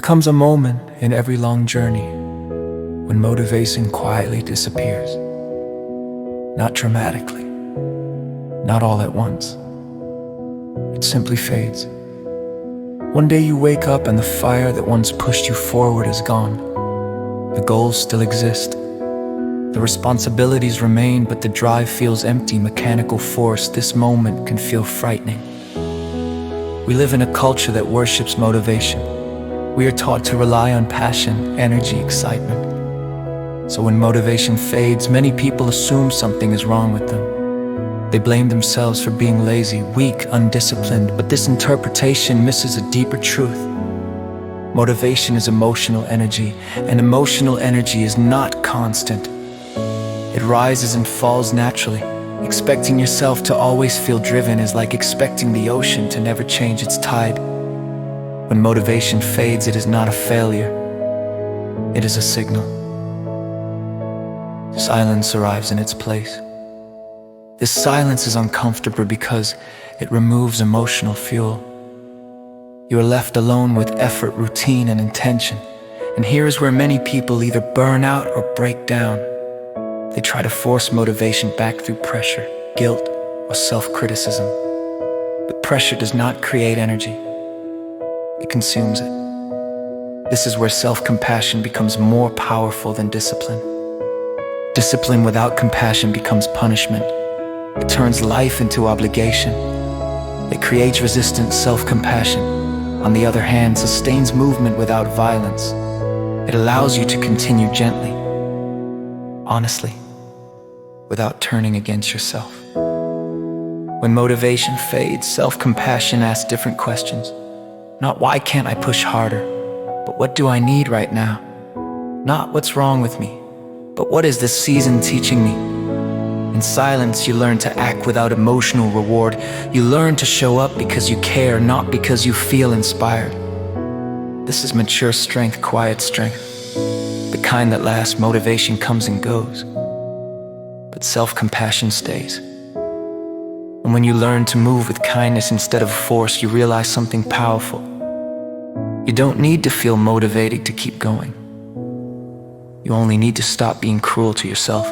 comes a moment in every long journey when motivation quietly disappears. Not dramatically, not all at once. It simply fades. One day you wake up and the fire that once pushed you forward is gone. The goals still exist. The responsibilities remain, but the drive feels empty, mechanical force. This moment can feel frightening. We live in a culture that worships motivation. We are taught to rely on passion, energy, excitement. So when motivation fades, many people assume something is wrong with them. They blame themselves for being lazy, weak, undisciplined, but this interpretation misses a deeper truth. Motivation is emotional energy, and emotional energy is not constant. It rises and falls naturally. Expecting yourself to always feel driven is like expecting the ocean to never change its tide. When motivation fades, it is not a failure. It is a signal. Silence arrives in its place. This silence is uncomfortable because it removes emotional fuel. You are left alone with effort, routine, and intention. And here is where many people either burn out or break down. They try to force motivation back through pressure, guilt, or self-criticism. But pressure does not create energy. It consumes it. This is where self-compassion becomes more powerful than discipline. Discipline without compassion becomes punishment. It turns life into obligation. It creates resistance. Self-compassion, on the other hand, sustains movement without violence. It allows you to continue gently, honestly, without turning against yourself. When motivation fades, self-compassion asks different questions. Not why can't I push harder, but what do I need right now? Not what's wrong with me, but what is this season teaching me? In silence, you learn to act without emotional reward. You learn to show up because you care, not because you feel inspired. This is mature strength, quiet strength. The kind that lasts. Motivation comes and goes, but self-compassion stays. And when you learn to move with kindness instead of force, you realize something powerful. You don't need to feel motivated to keep going. You only need to stop being cruel to yourself.